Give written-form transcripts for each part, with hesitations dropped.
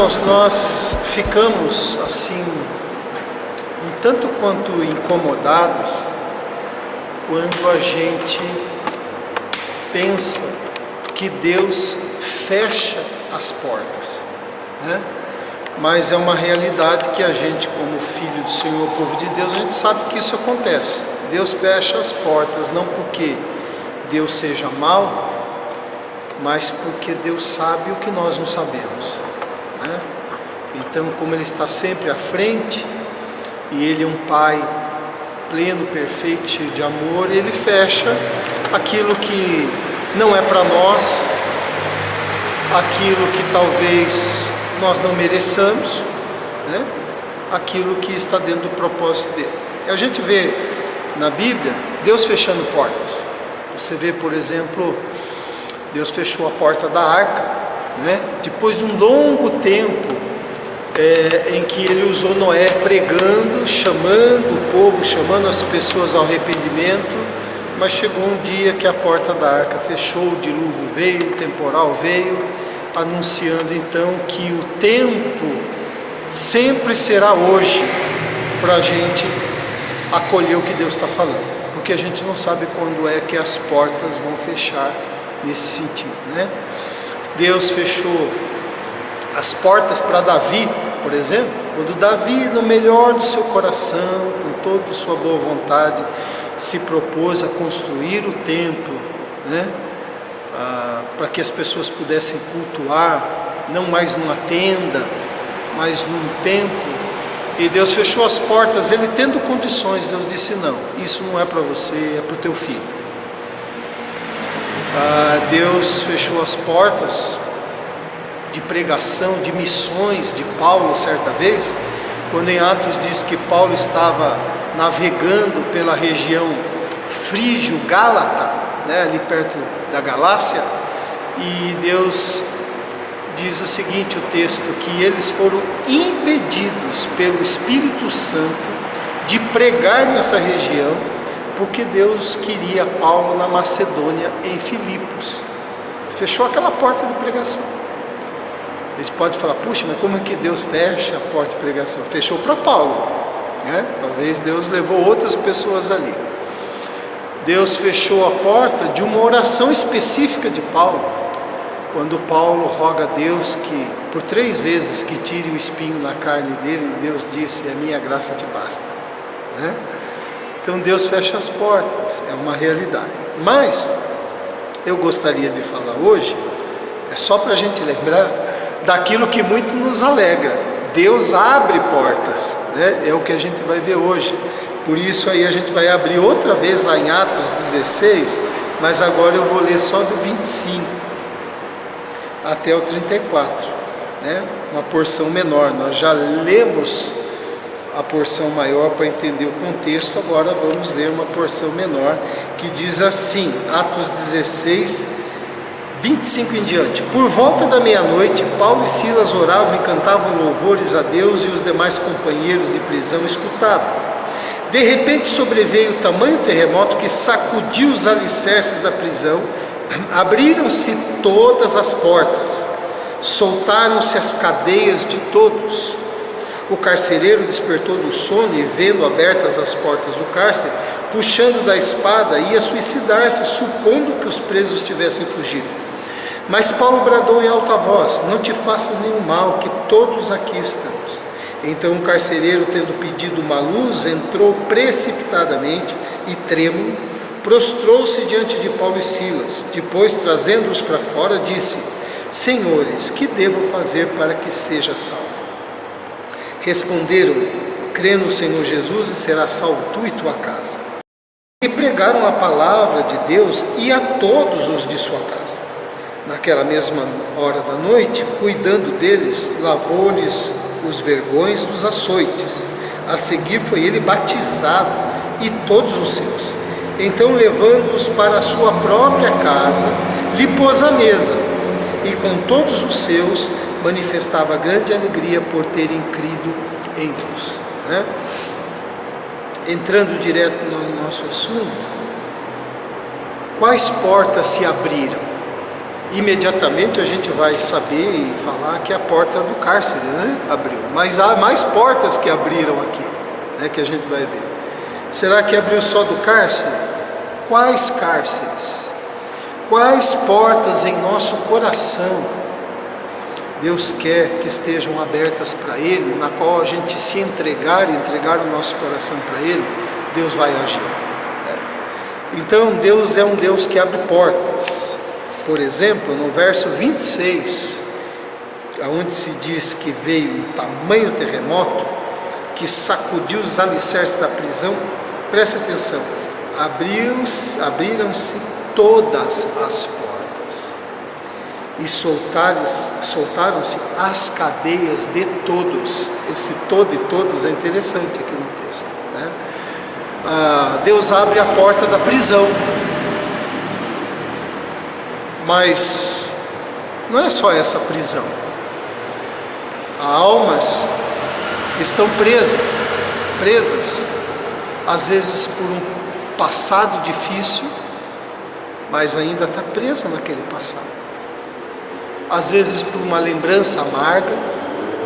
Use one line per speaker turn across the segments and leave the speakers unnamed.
irmãos, nós ficamos assim, um tanto quanto incomodados quando a gente pensa que Deus fecha as portas, né? Mas é uma realidade que a gente, como filho do Senhor, povo de Deus, a gente sabe que isso acontece. Deus fecha as portas, não porque Deus seja mau, mas porque Deus sabe o que nós não sabemos, né? Então, como Ele está sempre à frente, e Ele é um Pai pleno, perfeito, cheio de amor, Ele fecha aquilo que não é para nós, aquilo que talvez nós não mereçamos, né? Aquilo que está dentro do propósito dele. A gente vê na Bíblia Deus fechando portas. Você vê, por exemplo, Deus fechou a porta da arca, né? Depois de um longo tempo em que Ele usou Noé pregando, chamando o povo, chamando as pessoas ao arrependimento, mas chegou um dia que a porta da arca fechou, o dilúvio veio, o temporal veio, anunciando então que o tempo sempre será hoje para a gente acolher o que Deus está falando, porque a gente não sabe quando é que as portas vão fechar nesse sentido, né? Deus fechou as portas para Davi, por exemplo, quando Davi, no melhor do seu coração, com toda a sua boa vontade, se propôs a construir o templo, né? Para que as pessoas pudessem cultuar, não mais numa tenda, mas num templo. E Deus fechou as portas, Ele tendo condições, Deus disse: não, isso não é para você, é para o teu filho. Deus fechou as portas de pregação, de missões de Paulo certa vez, quando em Atos diz que Paulo estava navegando pela região frígio-gálata, né, ali perto da Galácia, e Deus diz o seguinte, o texto, que eles foram impedidos pelo Espírito Santo de pregar nessa região, porque Deus queria Paulo na Macedônia, em Filipos. Fechou aquela porta de pregação. A gente pode falar: puxa, mas como é que Deus fecha a porta de pregação? Fechou para Paulo, né? Talvez Deus levou outras pessoas ali. Deus fechou a porta de uma oração específica de Paulo, quando Paulo roga a Deus que, por 3 vezes, que tire o espinho na carne dele, Deus disse: a minha graça te basta, né? Então Deus fecha as portas, é uma realidade. Mas eu gostaria de falar hoje, é só para a gente lembrar daquilo que muito nos alegra. Deus abre portas, né? É o que a gente vai ver hoje. Por isso aí a gente vai abrir outra vez lá em Atos 16, mas agora eu vou ler só do 25 até o 34, né? Uma porção menor. Nós já lemos a porção maior para entender o contexto, agora vamos ler uma porção menor, que diz assim, Atos 16, 25 em diante. Por volta da meia-noite, Paulo e Silas oravam e cantavam louvores a Deus, e os demais companheiros de prisão escutavam. De repente sobreveio tamanho terremoto que sacudiu os alicerces da prisão, abriram-se todas as portas, soltaram-se as cadeias de todos. O carcereiro despertou do sono e, vendo abertas as portas do cárcere, puxando da espada, ia suicidar-se, supondo que os presos tivessem fugido. Mas Paulo bradou em alta voz: não te faças nenhum mal, que todos aqui estamos. Então o carcereiro, tendo pedido uma luz, entrou precipitadamente e, trêmulo, prostrou-se diante de Paulo e Silas. Depois, trazendo-os para fora, disse: senhores, que devo fazer para que seja salvo? Responderam-lhe: crê no Senhor Jesus e serás salvo tu e tua casa. E pregaram a palavra de Deus e a todos os de sua casa. Naquela mesma hora da noite, cuidando deles, lavou-lhes os vergões dos açoites. A seguir foi ele batizado e todos os seus. Então, levando-os para a sua própria casa, lhe pôs à mesa, e com todos os seus manifestava grande alegria por terem crido em Deus, né? Entrando direto no nosso assunto, quais portas se abriram imediatamente a gente vai saber e falar que a porta do cárcere, né, abriu. Mas há mais portas que abriram aqui, né, que a gente vai ver. Será que abriu só do cárcere? Quais cárceres? Quais portas em nosso coração Deus quer que estejam abertas para Ele, na qual a gente se entregar o nosso coração para Ele, Deus vai agir. Então Deus é um Deus que abre portas. Por exemplo, no verso 26, onde se diz que veio um tamanho terremoto que sacudiu os alicerces da prisão, preste atenção, abriram-se todas as portas e soltaram-se as cadeias de todos. Esse todo e todos é interessante aqui no texto, né? Deus abre a porta da prisão, mas não é só essa prisão. Há almas que estão presas, às vezes por um passado difícil, mas ainda está presa naquele passado. Às vezes por uma lembrança amarga,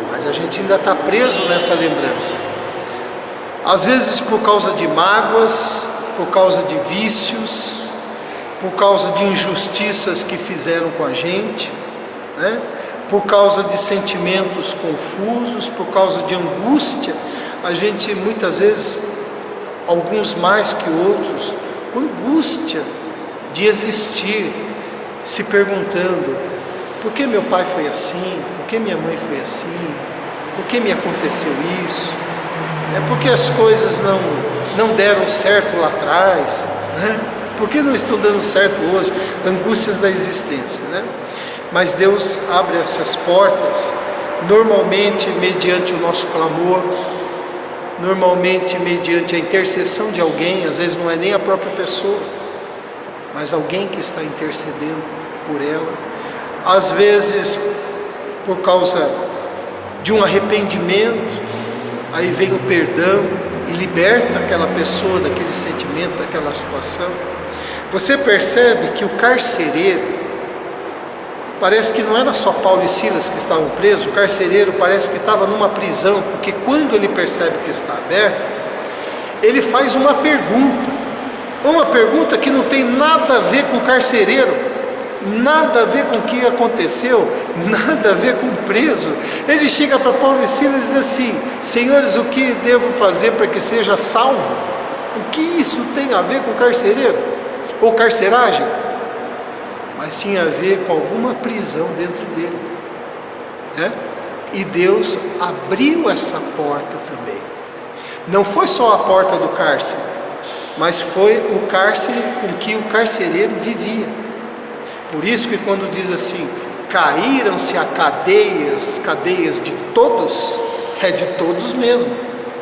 mas a gente ainda está preso nessa lembrança. Às vezes por causa de mágoas, por causa de vícios, por causa de injustiças que fizeram com a gente, né? Por causa de sentimentos confusos, por causa de angústia. A gente muitas vezes, alguns mais que outros, com angústia de existir, se perguntando: por que meu pai foi assim? Por que minha mãe foi assim? Por que me aconteceu isso? É porque as coisas não deram certo lá atrás, né? Por que não estão dando certo hoje? Angústias da existência, né? Mas Deus abre essas portas, normalmente mediante o nosso clamor, normalmente mediante a intercessão de alguém. Às vezes não é nem a própria pessoa, mas alguém que está intercedendo por ela. Às vezes por causa de um arrependimento, aí vem o perdão e liberta aquela pessoa daquele sentimento, daquela situação. Você percebe que o carcereiro, parece que não era só Paulo e Silas que estavam presos, o carcereiro parece que estava numa prisão, porque quando ele percebe que está aberto, ele faz uma pergunta que não tem nada a ver com o carcereiro, nada a ver com o que aconteceu, nada a ver com o preso. Ele chega para Paulo e Silas e diz assim: senhores, o que devo fazer para que seja salvo? O que isso tem a ver com carcereiro ou carceragem? Mas tinha a ver com alguma prisão dentro dele, né? E Deus abriu essa porta também. Não foi só a porta do cárcere, mas foi o cárcere com que o carcereiro vivia. Por isso que quando diz assim, caíram-se as cadeias de todos, é de todos mesmo,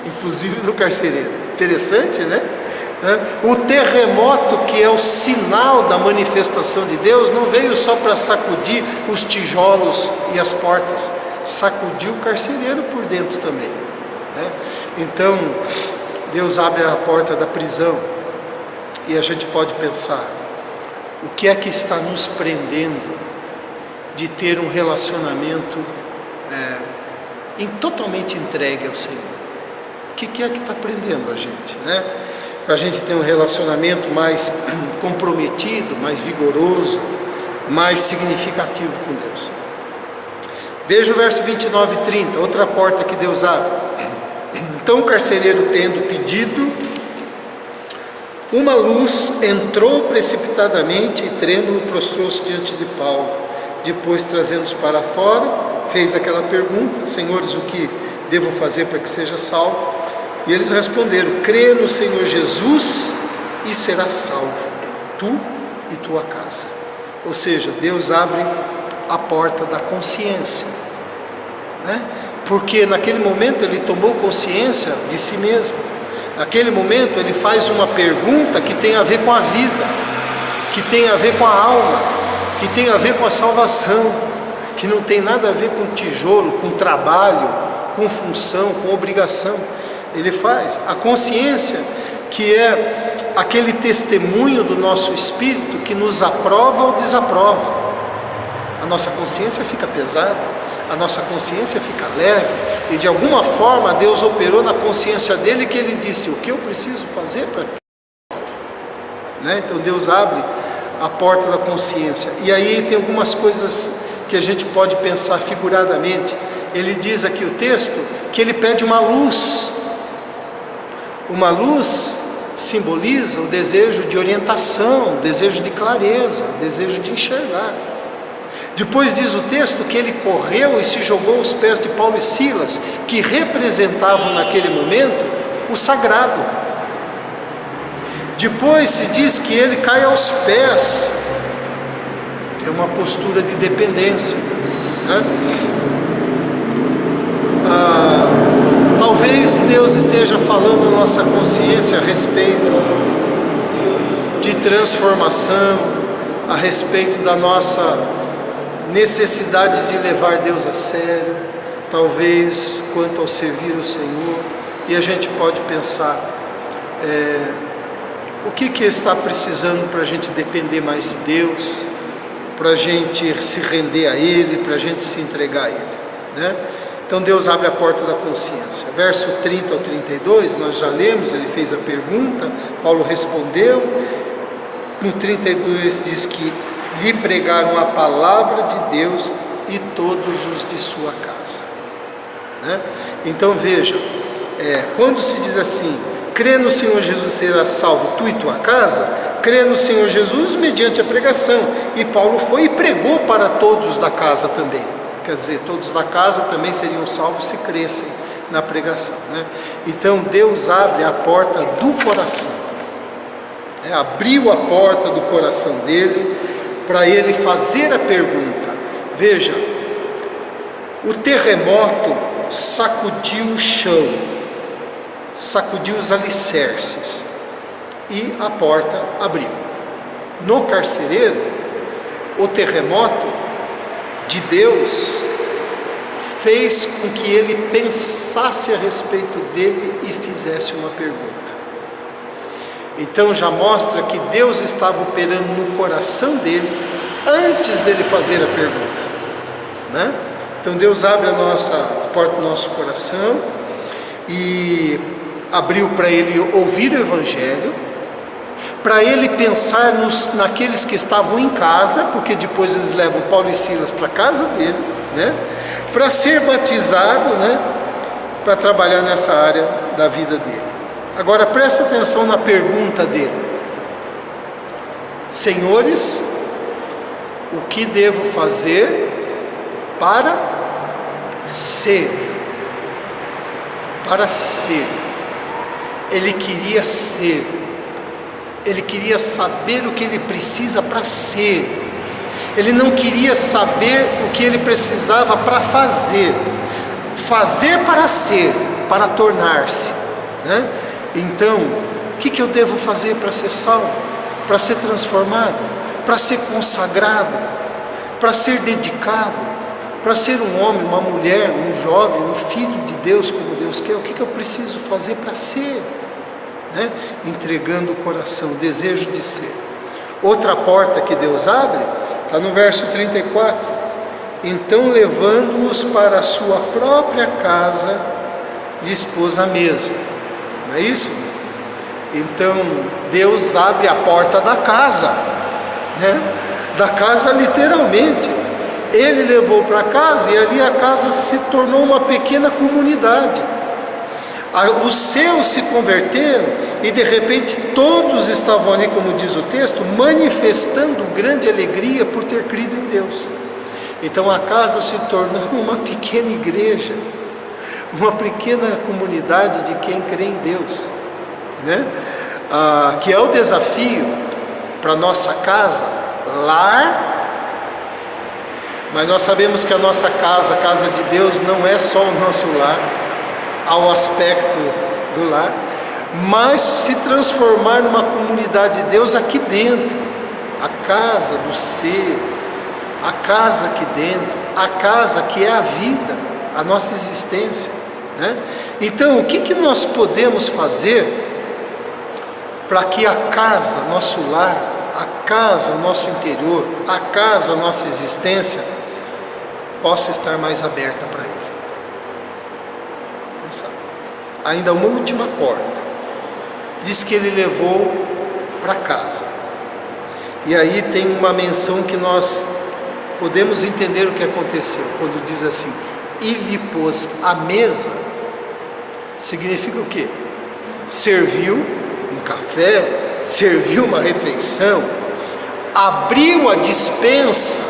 inclusive do carcereiro. Interessante, né? O terremoto, que é o sinal da manifestação de Deus, não veio só para sacudir os tijolos e as portas, sacudiu o carcereiro por dentro também, né? Então Deus abre a porta da prisão e a gente pode pensar: o que é que está nos prendendo de ter um relacionamento totalmente entregue ao Senhor? O que é que está prendendo a gente, né? Para a gente ter um relacionamento mais comprometido, mais vigoroso, mais significativo com Deus. Veja o verso 29 e 30, outra porta que Deus abre. Então o carcereiro, tendo pedido uma luz, entrou precipitadamente e trêmulo prostrou-se diante de Paulo. Depois, trazendo-os para fora, fez aquela pergunta: senhores, o que devo fazer para que seja salvo? E eles responderam: crê no Senhor Jesus e serás salvo, tu e tua casa. Ou seja, Deus abre a porta da consciência, né? Porque naquele momento ele tomou consciência de si mesmo. Naquele momento ele faz uma pergunta que tem a ver com a vida, que tem a ver com a alma, que tem a ver com a salvação, que não tem nada a ver com tijolo, com trabalho, com função, com obrigação. Ele faz a consciência, que é aquele testemunho do nosso espírito que nos aprova ou desaprova. a nossa consciência fica pesada, a nossa consciência fica leve, e de alguma forma Deus operou na consciência dele, que ele disse: o que eu preciso fazer para... né? Então Deus abre a porta da consciência, e aí tem algumas coisas que a gente pode pensar figuradamente. Ele diz aqui o texto que ele pede uma luz. Uma luz simboliza o desejo de orientação, o desejo de clareza, o desejo de enxergar. Depois diz o texto que ele correu e se jogou aos pés de Paulo e Silas, que representavam naquele momento o sagrado. Depois se diz que ele cai aos pés, é uma postura de dependência, né? Talvez Deus esteja falando na nossa consciência a respeito de transformação, a respeito da nossa necessidade de levar Deus a sério, talvez quanto ao servir o Senhor, e a gente pode pensar, o que está precisando para a gente depender mais de Deus, para a gente se render a Ele, para a gente se entregar a Ele, né? Então Deus abre a porta da consciência. Verso 30 ao 32, nós já lemos, ele fez a pergunta, Paulo respondeu. No 32 diz que lhe pregaram a palavra de Deus e todos os de sua casa, né? Então veja, quando se diz assim: crê no Senhor Jesus, será salvo tu e tua casa, crê no Senhor Jesus mediante a pregação, e Paulo foi e pregou para todos da casa também. Quer dizer, todos da casa também seriam salvos se crescem na pregação, né? Então Deus abre a porta do coração, abriu a porta do coração dele, para ele fazer a pergunta. Veja, o terremoto sacudiu o chão, sacudiu os alicerces, e a porta abriu. No carcereiro, o terremoto de Deus fez com que ele pensasse a respeito dele e fizesse uma pergunta. Então já mostra que Deus estava operando no coração dele antes dele fazer a pergunta, né? Então Deus abre a porta do nosso coração e abriu para ele ouvir o Evangelho, para ele pensar naqueles que estavam em casa, porque depois eles levam Paulo e Silas para a casa dele, né? Para ser batizado, né? Para trabalhar nessa área da vida dele. Agora presta atenção na pergunta dele: senhores, o que devo fazer para ser? Para ser. Ele queria ser. Ele queria saber o que ele precisa para ser. Ele não queria saber o que ele precisava para fazer. Fazer para ser, para tornar-se, né? Então, o que eu devo fazer para ser salvo? Para ser transformado? Para ser consagrado? Para ser dedicado? Para ser um homem, uma mulher, um jovem, um filho de Deus como Deus quer? O que eu preciso fazer para ser? Né? Entregando o coração, o desejo de ser. Outra porta que Deus abre está no verso 34. Então, levando-os para a sua própria casa, lhes pôs a mesa. Não é isso? Então Deus abre a porta da casa, né? Da casa literalmente. Ele levou para casa, e ali a casa se tornou uma pequena comunidade. Os seus se converteram, e de repente todos estavam ali, como diz o texto, manifestando grande alegria por ter crido em Deus. Então a casa se tornou uma pequena igreja, uma pequena comunidade de quem crê em Deus, né? Que é o desafio para nossa casa, lar. Mas nós sabemos que a nossa casa, a casa de Deus, não é só o nosso lar, ao aspecto do lar, mas se transformar numa comunidade de Deus aqui dentro, a casa do ser, a casa aqui dentro, a casa que é a vida, a nossa existência, né? Então, o que nós podemos fazer para que a casa, nosso lar, a casa, o nosso interior, a casa, a nossa existência, possa estar mais aberta para Ele. Ainda uma última porta. Diz que Ele levou para casa. E aí tem uma menção que nós podemos entender o que aconteceu. Quando diz assim, e lhe pôs à mesa, significa o quê? Serviu um café, serviu uma refeição, abriu a despensa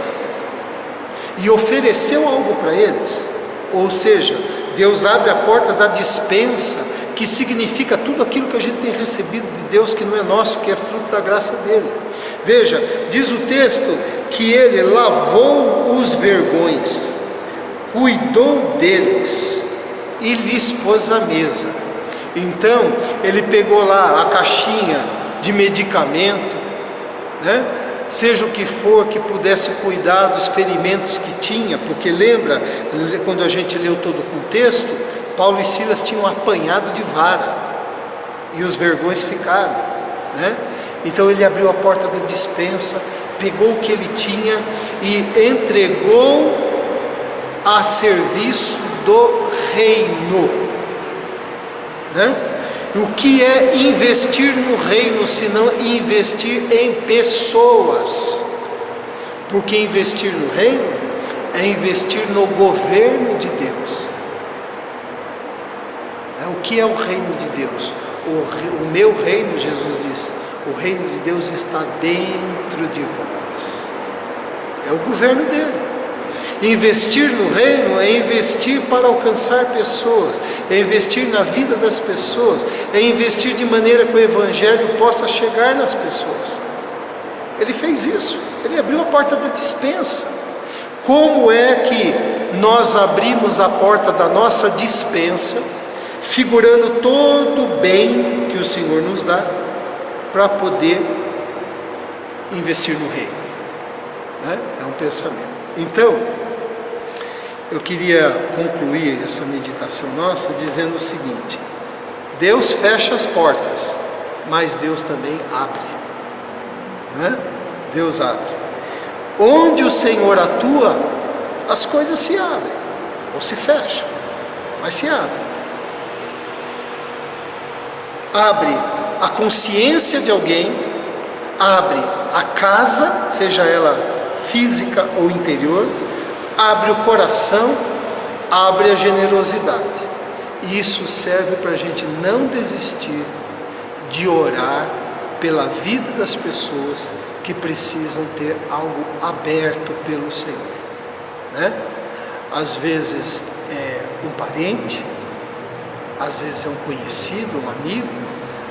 e ofereceu algo para eles. Ou seja, Deus abre a porta da despensa, que significa tudo aquilo que a gente tem recebido de Deus, que não é nosso, que é fruto da graça dele. Veja, diz o texto que ele lavou os vergões, cuidou deles e lhes pôs à mesa. Então, ele pegou lá a caixinha de medicamento, né? Seja o que for que pudesse cuidar dos ferimentos que tinha, porque lembra, quando a gente leu todo o contexto, Paulo e Silas tinham apanhado de vara, e os vergões ficaram, né? Então ele abriu a porta da despensa, pegou o que ele tinha e entregou a serviço do reino, né? O que é investir no reino, se não investir em pessoas? Porque investir no reino é investir no governo de Deus. O que é o reino de Deus? O meu reino, Jesus disse, o reino de Deus está dentro de vós. É o governo dele. Investir no reino é investir para alcançar pessoas, é investir na vida das pessoas, é investir de maneira que o evangelho possa chegar nas pessoas. Ele fez isso, ele abriu a porta da despensa. Como é que nós abrimos a porta da nossa despensa, figurando todo o bem que o Senhor nos dá, para poder investir no reino, né? É um pensamento. Então, eu queria concluir essa meditação nossa dizendo o seguinte: Deus fecha as portas, mas Deus também abre, né? Deus abre. Onde o Senhor atua, as coisas se abrem, ou se fecham, mas se abrem. Abre a consciência de alguém, abre a casa, seja ela física ou interior, abre o coração, abre a generosidade. E isso serve para a gente não desistir de orar pela vida das pessoas que precisam ter algo aberto pelo Senhor, né? Às vezes é um parente, às vezes é um conhecido, um amigo,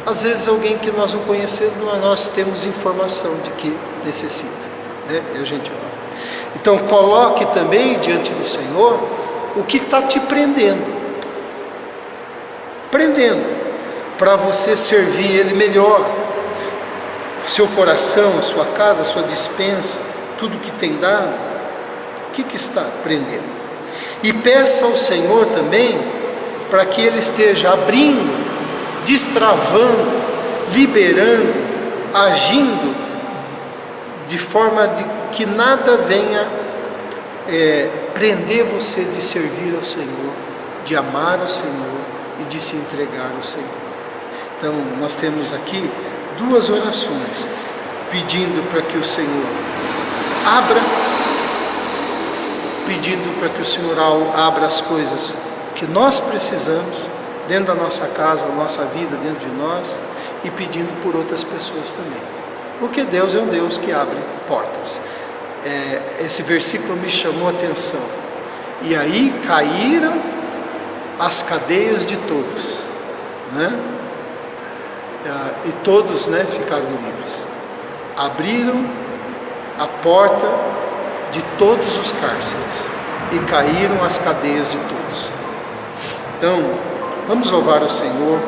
às vezes é alguém que nós não conhecemos, mas nós temos informação de que necessita, né? E a gente ora. Então coloque também diante do Senhor o que está te prendendo, para você servir Ele melhor. Seu coração, a sua casa, a sua despensa, tudo que tem dado, o que está prendendo? E peça ao Senhor também para que Ele esteja abrindo, destravando, liberando, agindo de forma de que nada venha prender você de servir ao Senhor, de amar o Senhor e de se entregar ao Senhor. Então nós temos aqui duas orações, pedindo para que o Senhor abra, pedindo para que o Senhor abra as coisas que nós precisamos, dentro da nossa casa, da nossa vida, dentro de nós, e pedindo por outras pessoas também. Porque Deus é um Deus que abre portas. Esse versículo me chamou a atenção. E aí caíram as cadeias de todos, né? E todos, né, ficaram livres. Abriram a porta de todos os cárceres e caíram as cadeias de todos. Então, vamos louvar o Senhor,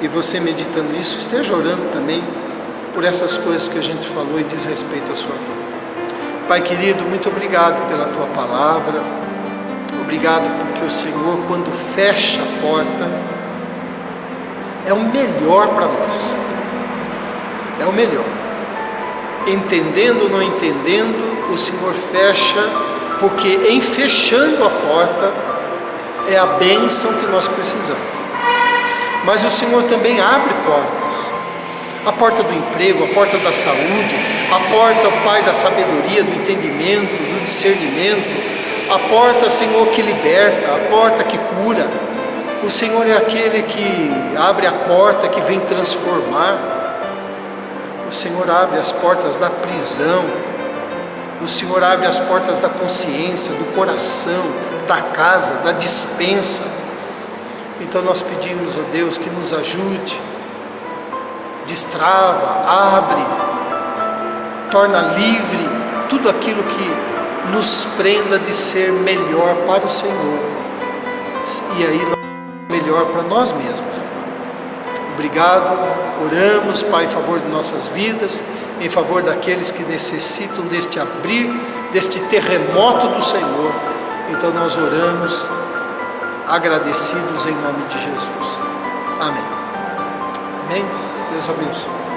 e você meditando nisso, esteja orando também por essas coisas que a gente falou e diz respeito à sua vida. Pai querido, muito obrigado pela tua palavra, obrigado porque o Senhor, quando fecha a porta, é o melhor para nós, é o melhor. entendendo ou não entendendo, o Senhor fecha, porque em fechando a porta é a bênção que nós precisamos. Mas o Senhor também abre portas, a porta do emprego, a porta da saúde, a porta, Pai, da sabedoria, do entendimento, do discernimento, a porta, Senhor, que liberta, a porta que cura. O Senhor é aquele que abre a porta que vem transformar. O Senhor abre as portas da prisão, o Senhor abre as portas da consciência, do coração, da casa, da despensa. Então nós pedimos, ó Deus, que nos ajude, destrava, abre, torna livre tudo aquilo que nos prenda de ser melhor para o Senhor, e aí melhor para nós mesmos. Obrigado, oramos, Pai, em favor de nossas vidas, em favor daqueles que necessitam deste abrir, deste terremoto do Senhor. Então nós oramos agradecidos em nome de Jesus. Amém. Amém. Deus abençoe.